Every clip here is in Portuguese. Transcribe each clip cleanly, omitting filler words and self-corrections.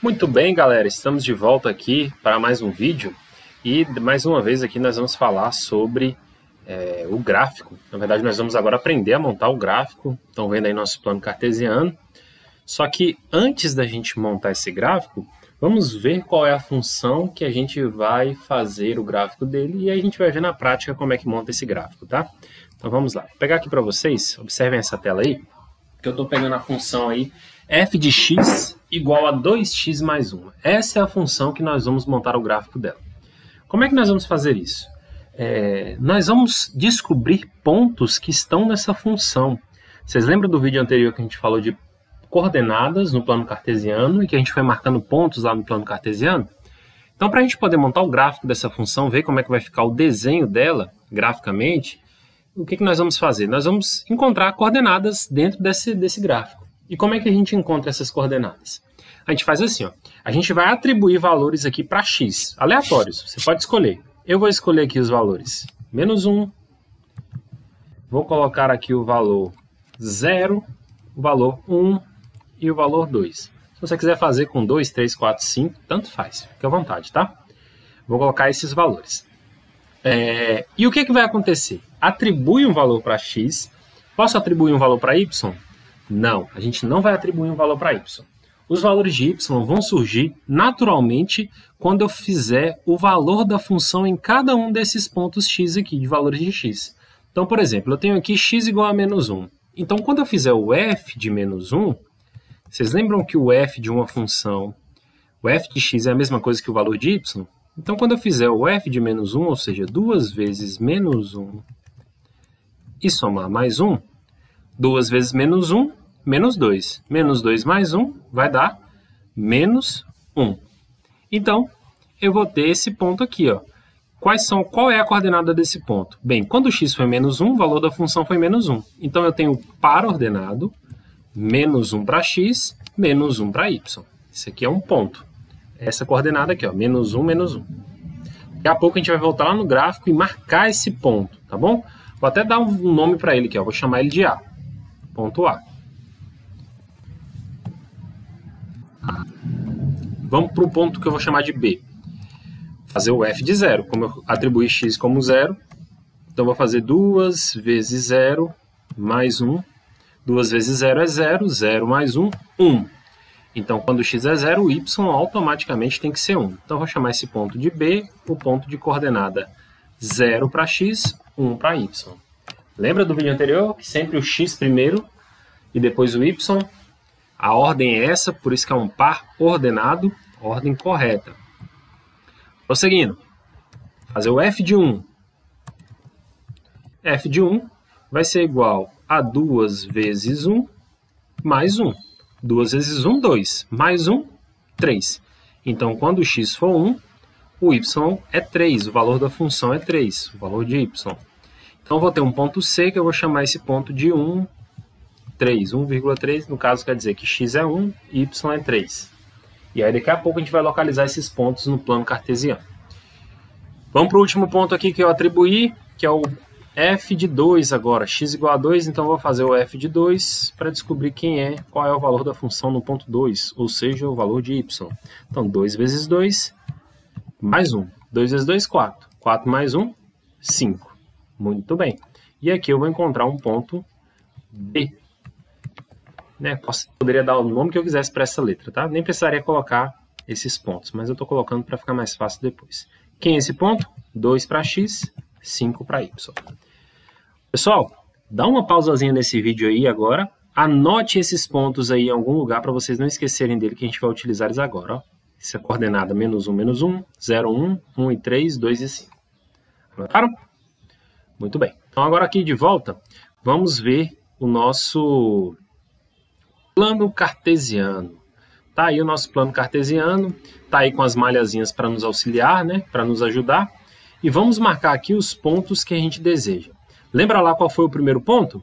Muito bem, galera, estamos de volta aqui para mais um vídeo e mais uma vez aqui nós vamos falar sobre o gráfico. Na verdade, nós vamos agora aprender a montar o gráfico. Estão vendo aí nosso plano cartesiano. Só que antes da gente montar esse gráfico, vamos ver qual é a função que a gente vai fazer o gráfico dele e aí a gente vai ver na prática como é que monta esse gráfico, tá? Então vamos lá. Vou pegar aqui para vocês, observem essa tela aí, que eu estou pegando a função aí f de x igual a 2x mais 1. Essa é a função que nós vamos montar o gráfico dela. Como é que nós vamos fazer isso? Nós vamos descobrir pontos que estão nessa função. Vocês lembram do vídeo anterior que a gente falou de coordenadas no plano cartesiano e que a gente foi marcando pontos lá no plano cartesiano? Então, para a gente poder montar o gráfico dessa função, ver como é que vai ficar o desenho dela graficamente, o que nós vamos fazer? Nós vamos encontrar coordenadas dentro desse gráfico. E como é que a gente encontra essas coordenadas? A gente faz assim, ó. A gente vai atribuir valores aqui para x, aleatórios. Você pode escolher. Eu vou escolher aqui os valores menos 1. Vou colocar aqui o valor 0, o valor 1 e o valor 2. Se você quiser fazer com 2, 3, 4, 5, tanto faz. Fique à vontade, tá? Vou colocar esses valores. E o que vai acontecer? Atribui um valor para x. Posso atribuir um valor para y? Não, a gente não vai atribuir um valor para y. Os valores de y vão surgir naturalmente quando eu fizer o valor da função em cada um desses pontos x aqui, de valores de x. Então, por exemplo, eu tenho aqui x igual a menos 1. Então, quando eu fizer o f de menos 1, vocês lembram que o f de uma função, o f de x é a mesma coisa que o valor de y? Então, quando eu fizer o f de menos 1, ou seja, 2 vezes menos 1 e somar mais 1, 2 vezes menos 1, menos 2. Menos 2 mais 1 vai dar menos 1. Então, eu vou ter esse ponto aqui, ó. Qual é a coordenada desse ponto? Bem, quando o x foi menos 1, o valor da função foi menos 1. Então, eu tenho par ordenado, menos 1 para x, menos 1 para y. Isso aqui é um ponto. Essa coordenada aqui, ó, menos 1, menos 1. Daqui a pouco a gente vai voltar lá no gráfico e marcar esse ponto, tá bom? Vou até dar um nome para ele aqui, ó. Vou chamar ele de A. Ponto A. Vamos para o ponto que eu vou chamar de B. Fazer o f de 0. Como eu atribuí x como 0, então vou fazer 2 vezes 0 mais 1. 2 vezes 0 é 0, 0 mais 1, 1. Então, quando x é 0, o y automaticamente tem que ser 1. Então, eu vou chamar esse ponto de B, o ponto de coordenada 0 para x, 1 para y. Lembra do vídeo anterior que sempre o x primeiro e depois o y? A ordem é essa, por isso que é um par ordenado, ordem correta. Prosseguindo. Fazer o f de 1. F de 1 vai ser igual a 2 vezes 1 mais 1. 2 vezes 1, 2. Mais 1, 3. Então, quando o x for 1, o y é 3. O valor da função é 3. O valor de y. Então, eu vou ter um ponto C que eu vou chamar esse ponto de 1, 3. 1,3, no caso, quer dizer que x é 1 e y é 3. E aí, daqui a pouco, a gente vai localizar esses pontos no plano cartesiano. Vamos para o último ponto aqui que eu atribuí, que é o f de 2 agora. X igual a 2, então eu vou fazer o f de 2 para descobrir qual é o valor da função no ponto 2, ou seja, o valor de y. Então, 2 vezes 2, mais 1. 2 vezes 2, 4. 4 mais 1, 5. Muito bem. E aqui eu vou encontrar um ponto B. Poderia dar o nome que eu quisesse para essa letra, tá? Nem precisaria colocar esses pontos, mas eu estou colocando para ficar mais fácil depois. Quem é esse ponto? 2 para x, 5 para y. Pessoal, dá uma pausazinha nesse vídeo aí agora. Anote esses pontos aí em algum lugar para vocês não esquecerem dele, que a gente vai utilizar eles agora. Ó. Essa é a coordenada menos 1, 0, 1, 1 e 3, 2 e 5. Anotaram? Muito bem. Então agora aqui de volta, vamos ver o nosso plano cartesiano. Tá aí o nosso plano cartesiano, tá aí com as malhazinhas para nos auxiliar, né, para nos ajudar. E vamos marcar aqui os pontos que a gente deseja. Lembra lá qual foi o primeiro ponto?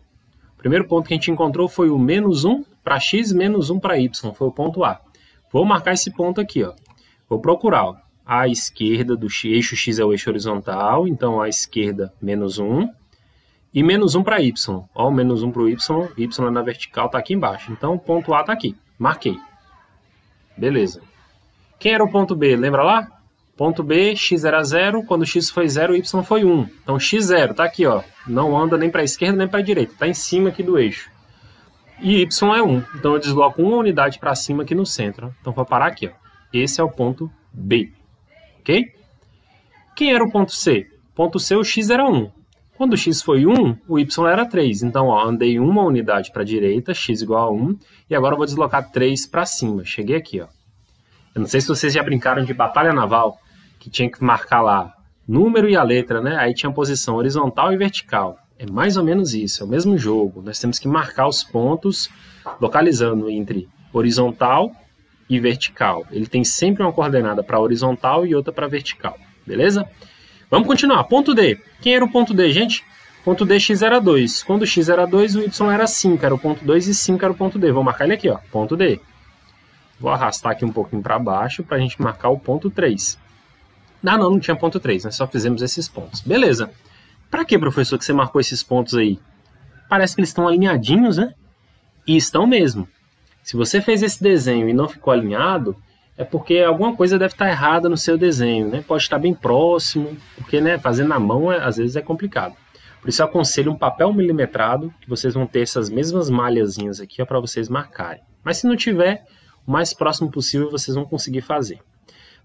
O primeiro ponto que a gente encontrou foi o menos 1 para x, menos 1 para y. Foi o ponto A. Vou marcar esse ponto aqui, ó. Vou procurar, ó, à esquerda do eixo x é o eixo horizontal, então à esquerda menos 1. E menos 1 para y. Ó, menos 1 para o y é na vertical, está aqui embaixo. Então, o ponto A está aqui. Marquei. Beleza. Quem era o ponto B? Lembra lá? Ponto B, x era 0, quando x foi 0, y foi 1. Então x0 está aqui, ó, não anda nem para a esquerda nem para a direita, está em cima aqui do eixo. E y é 1, então eu desloco uma unidade para cima aqui no centro. Então vou parar aqui, ó. Esse é o ponto B, ok? Quem era o ponto C? Ponto C, o x era 1. Quando o x foi 1, o y era 3. Então, ó, andei uma unidade para a direita, x igual a 1, e agora eu vou deslocar 3 para cima. Cheguei aqui, ó. Eu não sei se vocês já brincaram de batalha naval, que tinha que marcar lá número e a letra, né? Aí tinha posição horizontal e vertical. É mais ou menos isso, é o mesmo jogo. Nós temos que marcar os pontos localizando entre horizontal e vertical. Ele tem sempre uma coordenada para horizontal e outra para vertical, beleza? Vamos continuar. Ponto D. Quem era o ponto D, gente? Ponto D, x era 2. Quando x era 2, o y era 5, era o ponto 2 e 5 era o ponto D. Vou marcar ele aqui, ó, ponto D. Vou arrastar aqui um pouquinho para baixo para a gente marcar o ponto 3. Não tinha ponto 3, nós só fizemos esses pontos. Beleza. Para que, professor, que você marcou esses pontos aí? Parece que eles estão alinhadinhos, né? E estão mesmo. Se você fez esse desenho e não ficou alinhado, é porque alguma coisa deve estar errada no seu desenho, né? Pode estar bem próximo, porque, né, fazendo na mão às vezes é complicado. Por isso eu aconselho um papel milimetrado, que vocês vão ter essas mesmas malhazinhas aqui para vocês marcarem. Mas se não tiver, o mais próximo possível vocês vão conseguir fazer.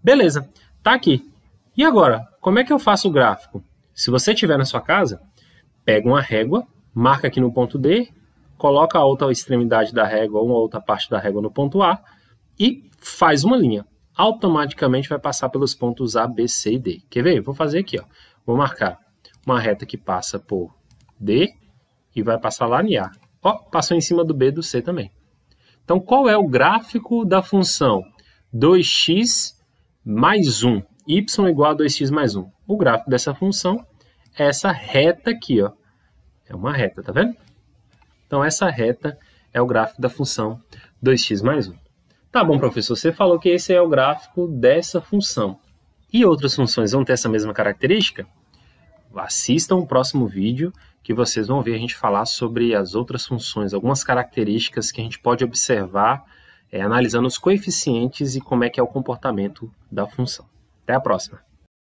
Beleza, tá aqui. E agora, como é que eu faço o gráfico? Se você tiver na sua casa, pega uma régua, marca aqui no ponto D, coloca a outra extremidade da régua, uma outra parte da régua no ponto A e faz uma linha. Automaticamente vai passar pelos pontos A, B, C e D. Quer ver? Vou fazer aqui, ó. Vou marcar uma reta que passa por D e vai passar lá em A. Ó, passou em cima do B e do C também. Então, qual é o gráfico da função 2x mais 1? Y igual a 2x mais 1. O gráfico dessa função é essa reta aqui, ó. É uma reta, tá vendo? Então, essa reta é o gráfico da função 2x mais 1. Tá bom, professor, você falou que esse é o gráfico dessa função. E outras funções vão ter essa mesma característica? Assistam o próximo vídeo que vocês vão ver a gente falar sobre as outras funções, algumas características que a gente pode observar analisando os coeficientes e como é que é o comportamento da função. Até a próxima!